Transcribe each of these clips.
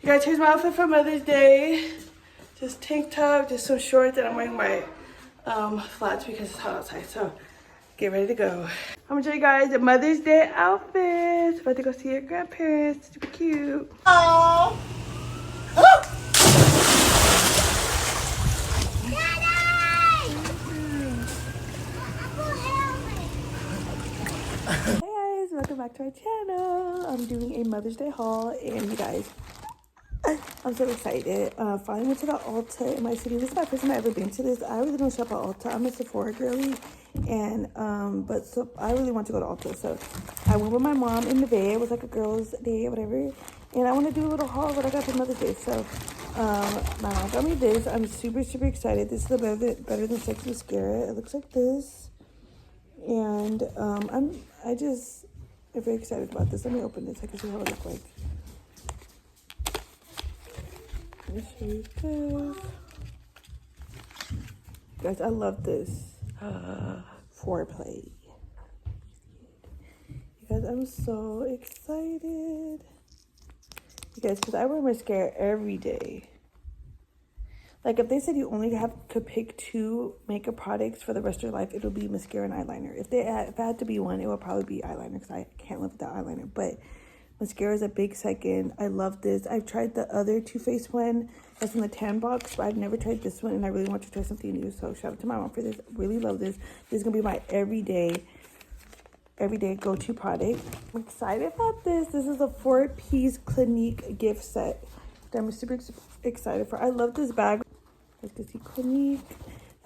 You guys, here's my outfit for Mother's Day. Just tank top, just some shorts, and I'm wearing my flats because it's hot outside. So get ready to go. I'm gonna show you guys the Mother's Day outfits. About to go see your grandparents. Super cute. Oh. Hey guys, welcome back to our channel. I'm doing a Mother's Day haul, and you guys, I'm so excited. Finally went to the Ulta in my city. This is my first time I've ever been to this. I really don't shop at Ulta. I'm a Sephora girly, and so I really want to go to Ulta. So I went with my mom in Nevaeh. It was like a girls' day or whatever, and I want to do a little haul of what I got for Mother's Day. So my mom got me this. I'm super excited. This is the Better Than Sex mascara. It looks like this, and I'm very excited about this. Let me open this. I can see how it looks like. Let me show you this. Guys, I love this. Foreplay. You guys, I'm so excited. You guys, because I wear mascara every day. Like, if they said you only could pick 2 makeup products for the rest of your life, it'll be mascara and eyeliner. If I had to be one, it would probably be eyeliner, because I can't live without eyeliner. But mascara is a big second. I love this. I've tried the other Too Faced one that's in the tan box, but I've never tried this one, and I really want to try something new. So shout out to my mom for this. Really love this. This is gonna be my everyday go-to product. I'm excited about this. This is a 4-piece Clinique gift set that I'm super excited for. I love this bag. As you can see, Clinique.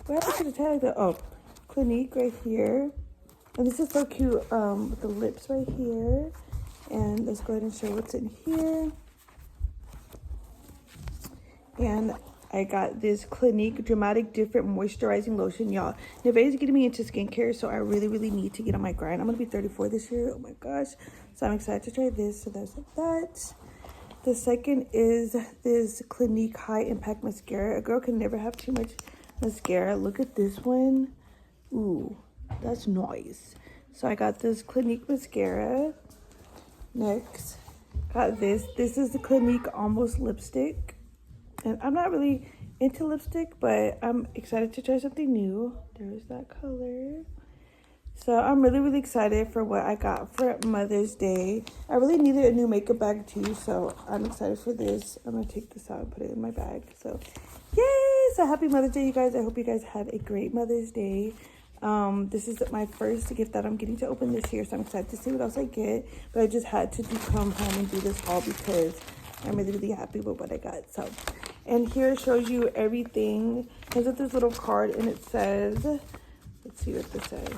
What happened to the tag? Oh, Clinique right here. And this is so cute with the lips right here. And let's go ahead and show what's in here. And I got this Clinique Dramatic Different Moisturizing Lotion. Y'all, Nevaeh is getting me into skincare, so I really need to get on my grind. I'm going to be 34 this year. Oh my gosh. So I'm excited to try this. So there's that. The second is this Clinique High Impact Mascara. A girl can never have too much mascara. Look at this one. Ooh, that's nice. So I got this Clinique mascara. Next, got this. This is the Clinique Almost Lipstick. And I'm not really into lipstick, but I'm excited to try something new. There's that color. So I'm really excited for what I got for Mother's Day. I really needed a new makeup bag too, so I'm excited for this. I'm going to take this out and put it in my bag. So, yay! So happy Mother's Day, you guys. I hope you guys have a great Mother's Day. This is my first gift that I'm getting to open this year, so I'm excited to see what else I get. But I just had to come home and do this haul because I'm really happy with what I got. So, and here it shows you everything. It has this little card, and it says, let's see what this says.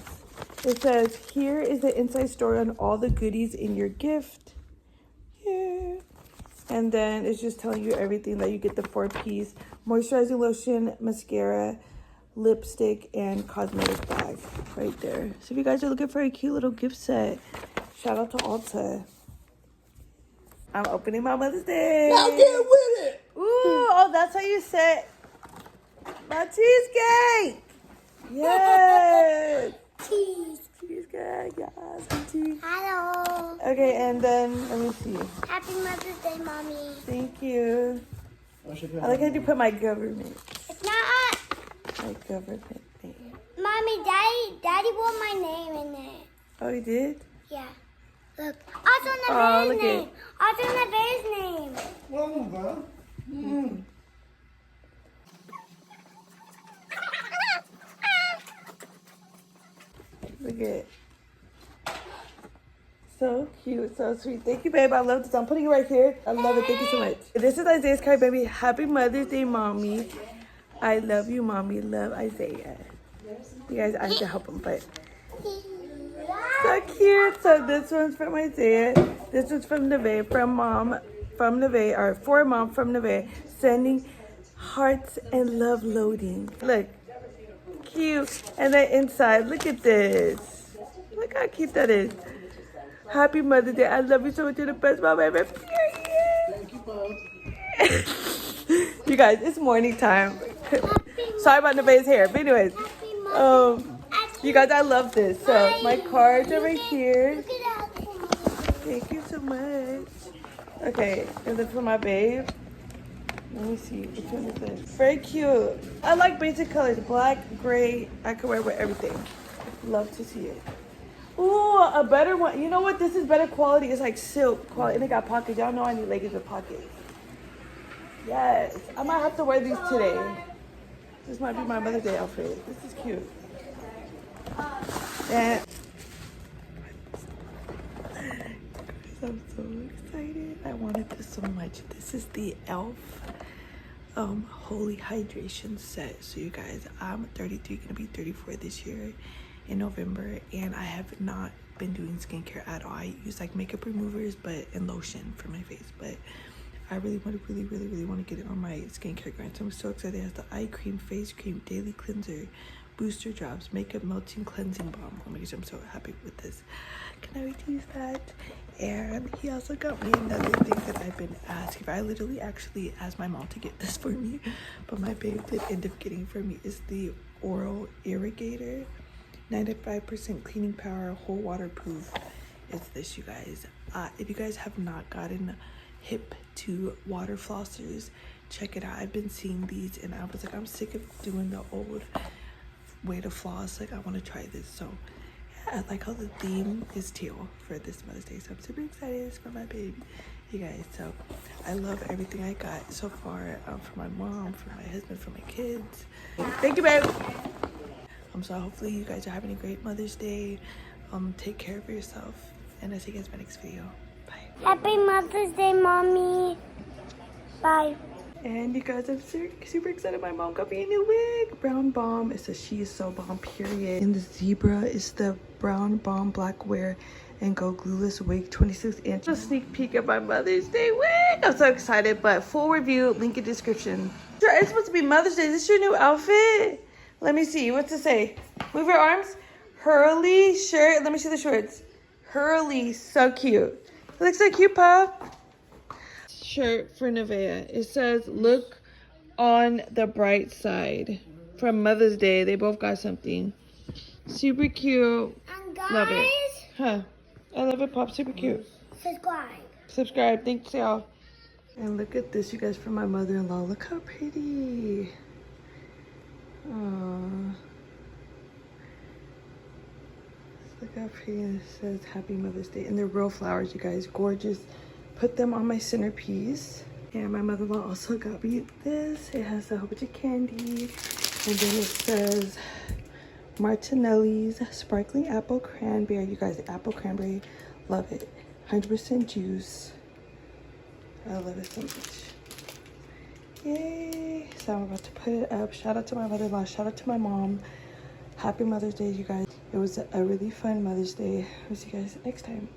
It says, here is the inside story on all the goodies in your gift. Yeah. And then it's just telling you everything that you get: the 4-piece moisturizing lotion, mascara, lipstick, and cosmetic bag right there. So if you guys are looking for a cute little gift set, shout out to Ulta. I'm opening my Mother's Day. Now get with it. Ooh, oh, that's how you say my cheesecake. Yes. Cheesecake, yes. Hello. Okay, and then let me see. Happy Mother's Day, Mommy. Thank you. I like how you put my government. It's not. My government name. Mommy, Daddy wrote my name in it. Oh, you did? Yeah. Look. Also Nevaeh's look name. Also Nevaeh's name. Well, bro. Look at it. So cute, so sweet. Thank you, babe. I love this. I'm putting it right here. I love it. Thank you so much. This is Isaiah's card, baby. Happy Mother's Day, Mommy. I love you, Mommy. Love, Isaiah. You guys, I have to help him, but so cute. So this one's from Isaiah. This one's from Nevaeh, from Mom, from Nevaeh, or for Mom from Nevaeh. Sending hearts and love loading. Look, cute. And then inside, look at this. Look how cute that is. Happy Mother's Day. I love you so much. You're the best mom ever. Thank you, Bob. You guys, it's morning time. Sorry about Nevaeh's hair. But anyways, you guys, I love this. So my cards are right here. Thank you so much. Okay, and then for my babe, let me see, which one is this? Very cute. I like basic colors, black, gray. I could wear with everything. Love to see it. Ooh, a better one. You know what? This is better quality. It's like silk quality, and it got pockets. Y'all know I need leggings with pockets. Yes, I might have to wear these today. This might be my Mother's Day outfit. This is cute. And I'm so excited. I wanted this so much. This is the e.l.f. Holy Hydration set. So you guys, I'm 33, gonna be 34 this year in November, and I have not been doing skincare at all. I use like makeup removers and lotion for my face, but I really want to get it on my skincare grind. So I'm so excited. It has the eye cream, face cream, daily cleanser, booster drops, makeup melting cleansing balm. Oh my gosh, I'm so happy with this. Can I wait to use that? And he also got me another thing that I've been asking for. I literally actually asked my mom to get this for me, but my babe did end up getting for me. Is the oral irrigator, 95% cleaning power, whole waterproof. It's this, you guys. If you guys have not gotten hip to water flossers, check it out. I've been seeing these and I was like, I'm sick of doing the old way to floss. Like, I want to try this. So yeah, I like how the theme is teal for this Mother's Day, so I'm super excited. It's for my baby, you guys. So I love everything I got so far, for my mom, for my husband, for my kids. Thank you, babe. So hopefully you guys are having a great Mother's Day. Take care of yourself, and I'll see you guys in my next video. Bye. Happy Mother's Day, Mommy. Bye. And you guys, I'm super excited. My mom got me a new wig. Brown Bomb. It says she is so bomb, period. And the zebra is the Brown Bomb Black Wear and Go Glueless Wig, 26 inch. A sneak peek of my Mother's Day wig. I'm so excited, but full review, link in description. Sure, it's supposed to be Mother's Day. Is this your new outfit? Let me see. What's it say? Move your arms. Hurley shirt. Let me see the shorts. Hurley. So cute. It looks so cute, Pop. Shirt for Nevaeh. It says, look on the bright side. From Mother's Day. They both got something. Super cute. And guys, love it. Huh. I love it, Pop. Super cute. Subscribe. Thanks, y'all. And look at this, you guys, from my mother-in-law. Look how pretty. Aww. Look how pretty it says Happy Mother's Day. And they're real flowers, you guys. Gorgeous. Put them on my centerpiece. And my mother-in-law also got me this. It has a whole bunch of candy. And then it says Martinelli's Sparkling Apple Cranberry. You guys, the apple cranberry, love it. 100% juice. I love it so much. Yay. So I'm about to put it up. Shout out to my mother-in-law. Shout out to my mom. Happy Mother's Day, you guys. It was a really fun Mother's Day. I'll see you guys next time.